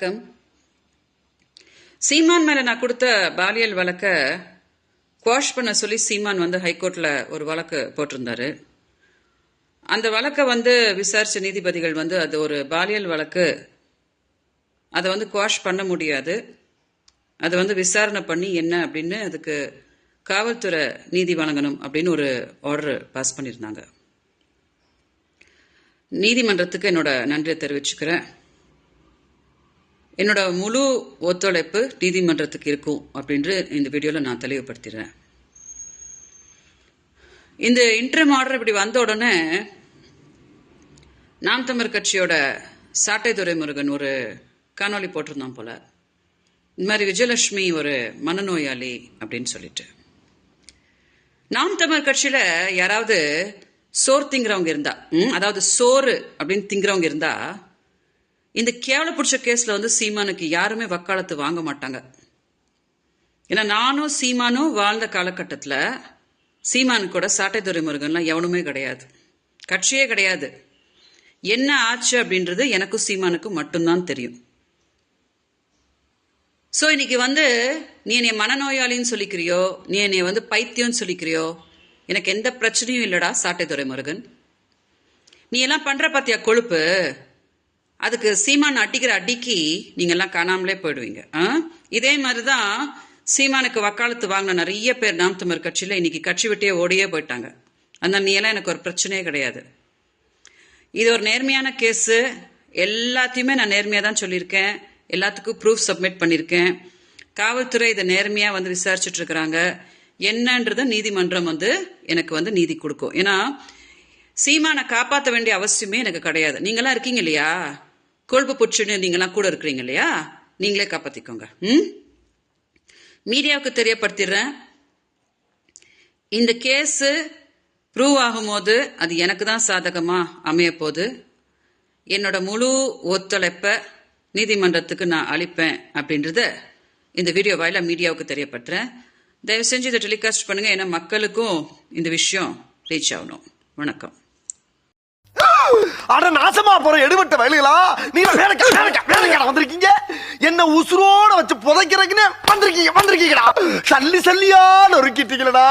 வணக்கம். சீமான் மேல நான் கொடுத்த பாலியல் வழக்க குவாஷ் பண்ண சொல்லி சீமான் ஹைகோர்ட்ல ஒரு வழக்கு போட்டிருந்தாரு. அந்த வழக்க விசாரிச்ச நீதிபதிகள் அது ஒரு பாலியல் வழக்கு, அதை குவாஷ் பண்ண முடியாது, அதை விசாரணை பண்ணி என்ன அப்படின்னு அதுக்கு காவல்துறை நீதி வழங்கணும் அப்படின்னு ஒரு ஆர்டர் பாஸ் பண்ணியிருந்தாங்க. நீதிமன்றத்துக்கு என்னோட நன்றியை தெரிவிச்சுக்கிறேன். என்னோட முழு ஒத்துழைப்பு நீதிமன்றத்துக்கு இருக்கும் அப்படின்று இந்த வீடியோவில் நான் தெளிவுபடுத்திடுறேன். இந்த இன்டர்ம் ஆர்டர் இப்படி வந்த உடனே நாம் தமிழர் கட்சியோட சாட்டை துரைமுருகன் ஒரு காணொலி போட்டிருந்தோம் போல, இந்த மாதிரி விஜயலட்சுமி ஒரு மனநோயாளி அப்படின்னு சொல்லிட்டு. நாம் தமிழர் கட்சியில யாராவது சோறு திங்கிறவங்க இருந்தா, அதாவது சோறு அப்படின்னு திங்கிறவங்க இருந்தா, இந்த கேவல பிடிச்ச கேஸ்ல சீமானுக்கு யாருமே வக்காலத்து வாங்க மாட்டாங்க. ஏன்னா நானும் சீமானும் வாழ்ந்த காலகட்டத்தில் சீமானுக்கு கூட சாட்டை துரைமுருகன்லாம் எவனுமே கிடையாது, கட்சியே கிடையாது. என்ன ஆச்சு அப்படின்றது எனக்கும் சீமானுக்கும் மட்டும்தான் தெரியும். ஸோ இன்னைக்கு நீ என்னை மனநோயாளின்னு சொல்லிக்கிறியோ, நீ என்னை பைத்தியம்னு சொல்லிக்கிறியோ, எனக்கு எந்த பிரச்சனையும் இல்லடா சாட்டை துரைமுருகன். நீ எல்லாம் பண்ற பாத்தியா கொழுப்பு, அதுக்கு சீமான் அடிக்கிற அடிக்கி நீங்க எல்லாம் காணாமலே போயிடுவீங்க. இதே மாதிரிதான் சீமானுக்கு வக்காலத்து வாங்கின நிறைய பேர் நாம் தமிழர் கட்சியில இன்னைக்கு கட்சி விட்டே ஓடியே போயிட்டாங்க. அந்த நீ எல்லாம் எனக்கு ஒரு பிரச்சனையே கிடையாது. இது ஒரு நேர்மையான கேஸ், எல்லாத்தையுமே நான் நேர்மையா தான் சொல்லியிருக்கேன், எல்லாத்துக்கும் ப்ரூஃப் சப்மிட் பண்ணியிருக்கேன். காவல்துறை இதை நேர்மையா விசாரிச்சுட்டு இருக்கிறாங்க. என்னன்றத நீதிமன்றம் எனக்கு நீதி கொடுக்கும். ஏன்னா சீமானை காப்பாற்ற வேண்டிய அவசியமே எனக்கு கிடையாது. நீங்களாம் இருக்கீங்க இல்லையா, கொழுப்பு புச்சுன்னு நீங்களாம் கூட இருக்கிறீங்க இல்லையா, நீங்களே காப்பாத்திக்கோங்க. மீடியாவுக்கு தெரியப்படுத்திடுறேன், இந்த கேஸ் ப்ரூவ் ஆகும்போது அது எனக்கு தான் சாதகமா அமைய போது. என்னோட முழு ஒத்துழைப்ப நீதிமன்றத்துக்கு நான் அளிப்பேன் அப்படின்றத இந்த வீடியோ வாயில மீடியாவுக்கு தெரியப்படுத்துறேன். தயவு செஞ்சு இதை டெலிகாஸ்ட் பண்ணுங்க, ஏன்னா மக்களுக்கும் இந்த விஷயம் ரீச் ஆகணும். வணக்கம். அட நாசமா போற எடுபட்ட வயலுகளா, நீங்க வேலைக்கா வந்திருக்கீங்க, என்ன உசுரோட வச்சு புதைக்கிறதுக்குன்னு வந்திருக்கீங்கடா, சல்லி சல்லியா நொறுக்கிட்டீங்களடா.